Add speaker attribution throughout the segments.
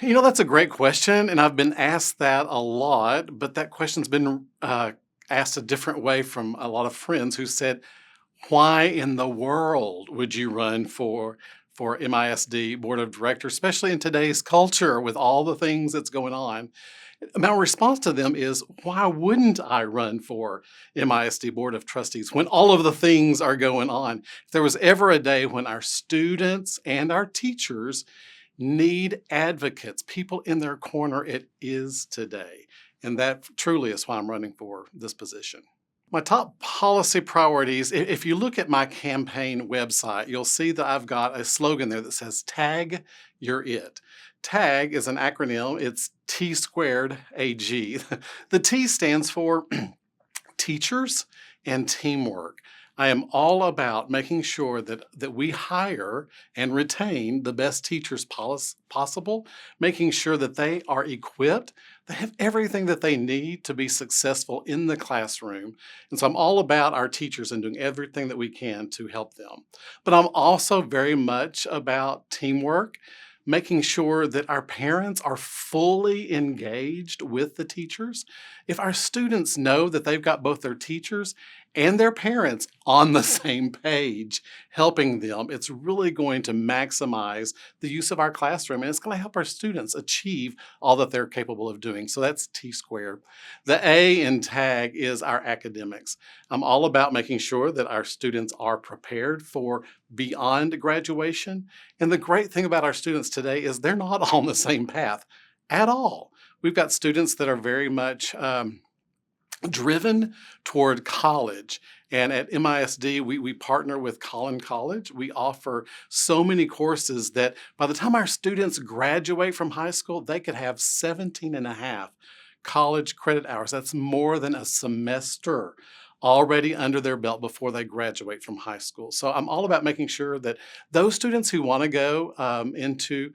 Speaker 1: That's a great question, and I've been asked that a lot, but that question's been asked a different way from a lot of friends who said, "Why in the world would you run for MISD board of directors, especially in today's culture with all the things that's going on?" My response to them is, "Why wouldn't I run for MISD board of trustees when all of the things are going on?" If there was ever a day when our students and our teachers need advocates, people in their corner, it is today. And that truly is why I'm running for this position. My top policy priorities, if you look at my campaign website, you'll see that I've got a slogan there that says, "Tag, you're it." TAG is an acronym, it's T squared AG. The T stands for teachers and teamwork. I am all about making sure that we hire and retain the best teachers possible, making sure that they are equipped, they have everything that they need to be successful in the classroom. And so I'm all about our teachers and doing everything that we can to help them. But I'm also very much about teamwork, making sure that our parents are fully engaged with the teachers. If our students know that they've got both their teachers and their parents on the same page helping them, it's really going to maximize the use of our classroom, and it's going to help our students achieve all that they're capable of doing. So that's T squared. The A in TAG is our academics. I'm all about making sure that our students are prepared for beyond graduation. And the great thing about our students today is they're not on the same path at all. We've got students that are very much driven toward college. And at MISD, we partner with Collin College. We offer so many courses that by the time our students graduate from high school, they could have 17 and a half college credit hours. That's more than a semester already under their belt before they graduate from high school. So I'm all about making sure that those students who want to go into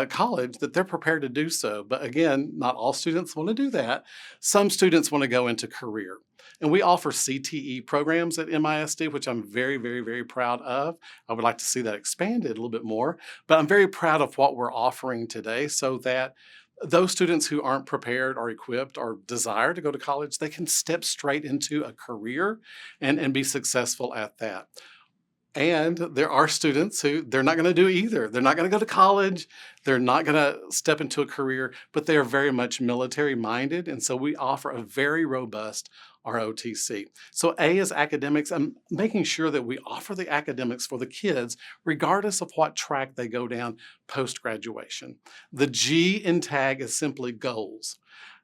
Speaker 1: college, that they're prepared to do so. But again, not all students want to do that. Some students want to go into career. And we offer CTE programs at MISD, which I'm very, very, very proud of. I would like to see that expanded a little bit more, but I'm very proud of what we're offering today so that those students who aren't prepared or equipped or desire to go to college, they can step straight into a career and be successful at that. And there are students who they're not going to do either. They're not going to go to college. They're not going to step into a career, but they are very much military minded. And so we offer a very robust ROTC. So A is academics. I'm making sure that we offer the academics for the kids, regardless of what track they go down post-graduation. The G in TAG is simply goals.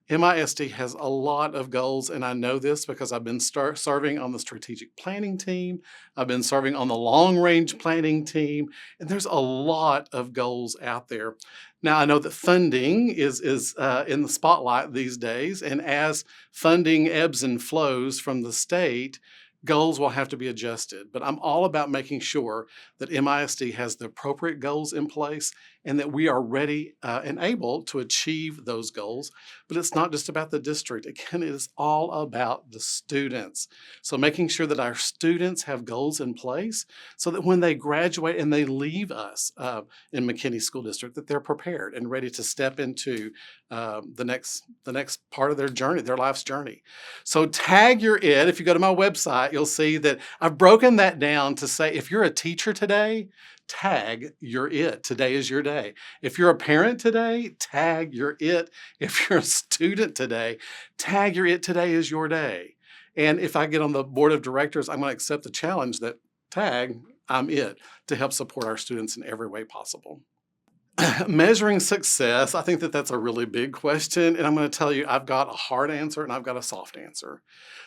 Speaker 1: MISD has a lot of goals, and I know this because I've been serving on the strategic planning team. I've been serving on the long-range planning team, and there's a lot of goals out there. Now, I know that funding is in the spotlight these days, and as funding ebbs and flows from the state, goals will have to be adjusted. But I'm all about making sure that MISD has the appropriate goals in place and that we are ready and able to achieve those goals. But it's not just about the district. Again, it is all about the students. So making sure that our students have goals in place so that when they graduate and they leave us in McKinney School District, that they're prepared and ready to step into the next part of their journey, their life's journey. So tag your it. If you go to my website, you'll see that I've broken that down to say if you're a teacher today, tag your it. Today is your day. If you're a parent today, tag your it. If you're a student today, tag your it. Today is your day. And if I get on the board of directors, I'm going to accept the challenge that tag, I'm it, to help support our students in every way possible. Measuring success, I think that that's a really big question. And I'm going to tell you, I've got a hard answer and I've got a soft answer.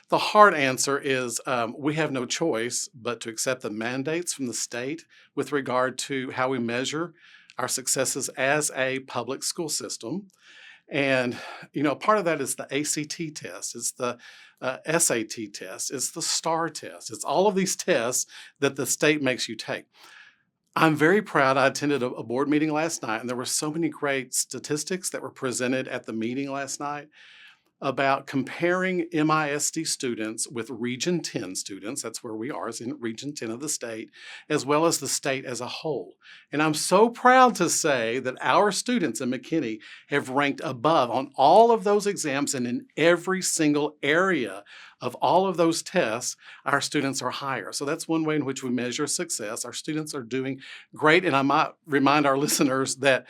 Speaker 1: The hard answer is we have no choice but to accept the mandates from the state with regard to how we measure our successes as a public school system. And, part of that is the ACT test, it's the SAT test, it's the STAR test, it's all of these tests that the state makes you take. I'm very proud. I attended a board meeting last night, and there were so many great statistics that were presented at the meeting last night. about comparing MISD students with Region 10 students, that's where we are, is in Region 10 of the state, as well as the state as a whole. And I'm so proud to say that our students in McKinney have ranked above on all of those exams, and in every single area of all of those tests, our students are higher. So that's one way in which we measure success. Our students are doing great, and I might remind our listeners that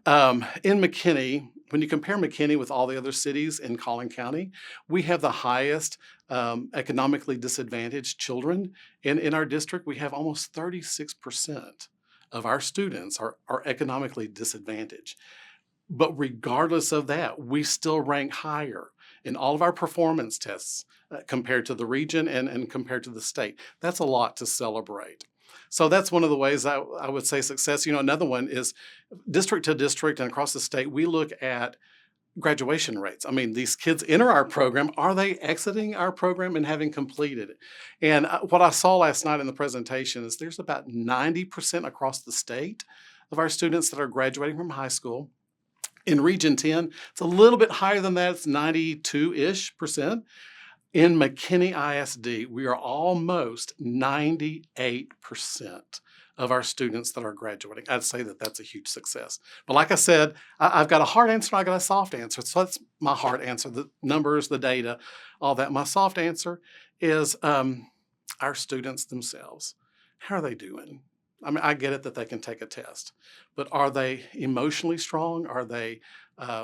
Speaker 1: in McKinney, when you compare McKinney with all the other cities in Collin County, we have the highest economically disadvantaged children in our district. We have almost 36% of our students are economically disadvantaged. But regardless of that, we still rank higher in all of our performance tests compared to the region and compared to the state. That's a lot to celebrate. So that's one of the ways I would say success. Another one is district to district and across the state, we look at graduation rates. I mean, these kids enter our program. Are they exiting our program and having completed it? And what I saw last night in the presentation is there's about 90% across the state of our students that are graduating from high school. In Region 10, it's a little bit higher than that. It's 92-ish%. In McKinney ISD, we are almost 98% of our students that are graduating. I'd say that that's a huge success. But like I said, I've got a hard answer and I've got a soft answer. So that's my hard answer, the numbers, the data, all that. My soft answer is our students themselves. How are they doing? I mean, I get it that they can take a test, but are they emotionally strong? Are they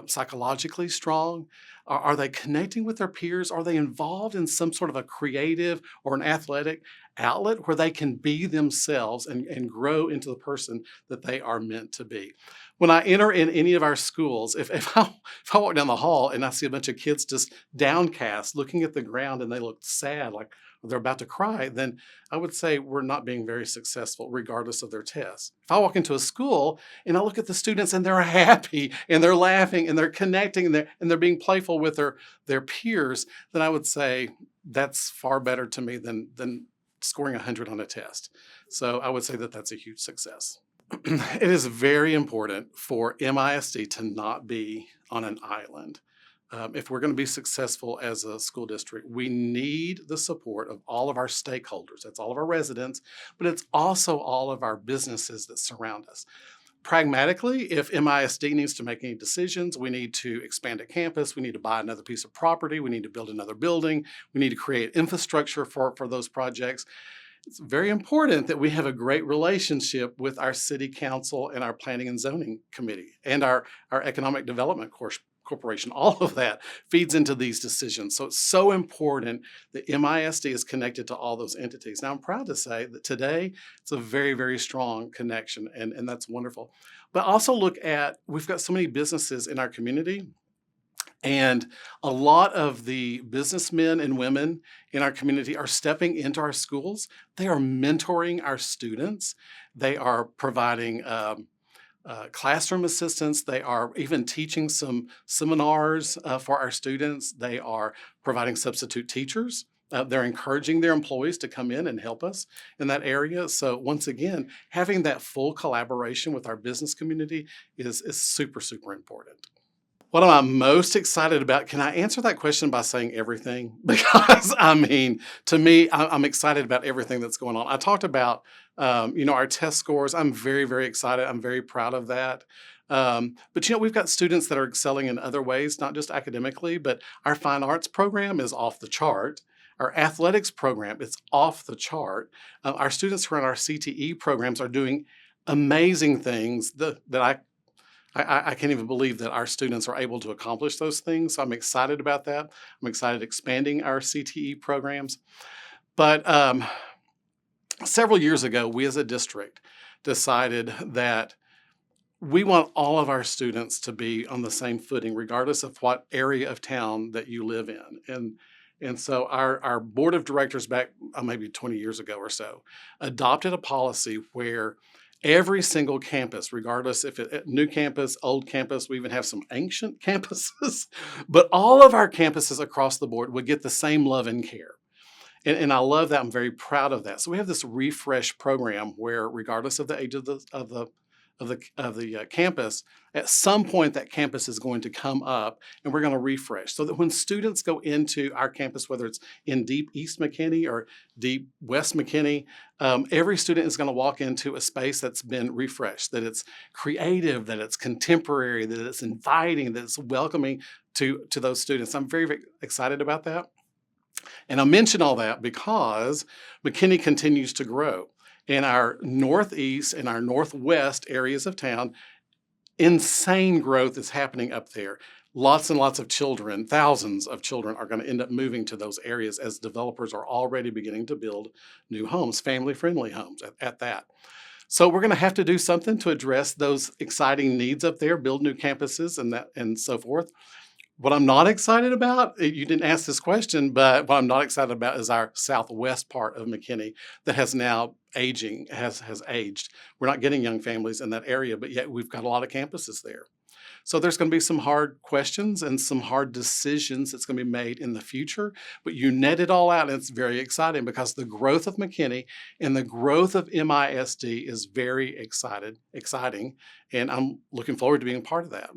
Speaker 1: psychologically strong? Are they connecting with their peers? Are they involved in some sort of a creative or an athletic outlet where they can be themselves and grow into the person that they are meant to be? When I enter in any of our schools, if I walk down the hall and I see a bunch of kids just downcast, looking at the ground, and they look sad, like they're about to cry, then I would say we're not being very successful regardless of their tests. If I walk into a school and I look at the students and they're happy and they're laughing and they're connecting and they're being playful with their peers, then I would say that's far better to me than scoring 100 on a test. So I would say that that's a huge success. It is very important for MISD to not be on an island. If we're going to be successful as a school district, we need the support of all of our stakeholders. That's all of our residents, but it's also all of our businesses that surround us. Pragmatically, if MISD needs to make any decisions, we need to expand a campus, we need to buy another piece of property, we need to build another building, we need to create infrastructure for those projects. It's very important that we have a great relationship with our city council and our planning and zoning committee and our economic development corporation. All of that feeds into these decisions. So it's so important that MISD is connected to all those entities. Now, I'm proud to say that today it's a very, very strong connection, and that's wonderful. But also look at, we've got so many businesses in our community, and a lot of the businessmen and women in our community are stepping into our schools. They are mentoring our students. They are providing classroom assistance. They are even teaching some seminars for our students. They are providing substitute teachers. They're encouraging their employees to come in and help us in that area. So once again, having that full collaboration with our business community is super, super important. What am I most excited about? Can I answer that question by saying everything? Because, I mean, to me, I'm excited about everything that's going on. I talked about, our test scores. I'm very, very excited. I'm very proud of that. But, we've got students that are excelling in other ways, not just academically, but our fine arts program is off the chart. Our athletics program is off the chart. Our students who are in our CTE programs are doing amazing things that I can't even believe that our students are able to accomplish those things. So I'm excited about that. I'm excited expanding our CTE programs. But several years ago, we as a district decided that we want all of our students to be on the same footing, regardless of what area of town that you live in. And so our board of directors back maybe 20 years ago or so adopted a policy where every single campus, regardless if it's new campus, old campus, we even have some ancient campuses, but all of our campuses across the board would get the same love and care. And I love that. I'm very proud of that. So we have this refresh program where, regardless of the age of the of the campus, at some point that campus is going to come up and we're going to refresh so that when students go into our campus, whether it's in deep East McKinney or deep West McKinney, every student is going to walk into a space that's been refreshed, that it's creative, that it's contemporary, that it's inviting, that it's welcoming to those students. I'm very, very excited about that. And I mention all that because McKinney continues to grow. In our northeast and our northwest areas of town, insane growth is happening up there. Lots and lots of children, thousands of children are going to end up moving to those areas as developers are already beginning to build new homes, family-friendly homes at that. So we're going to have to do something to address those exciting needs up there, build new campuses and so forth. What I'm not excited about, you didn't ask this question, but what I'm not excited about is our southwest part of McKinney that has now has aged. We're not getting young families in that area, but yet we've got a lot of campuses there. So there's going to be some hard questions and some hard decisions that's going to be made in the future, but you net it all out and it's very exciting because the growth of McKinney and the growth of MISD is very exciting, and I'm looking forward to being a part of that.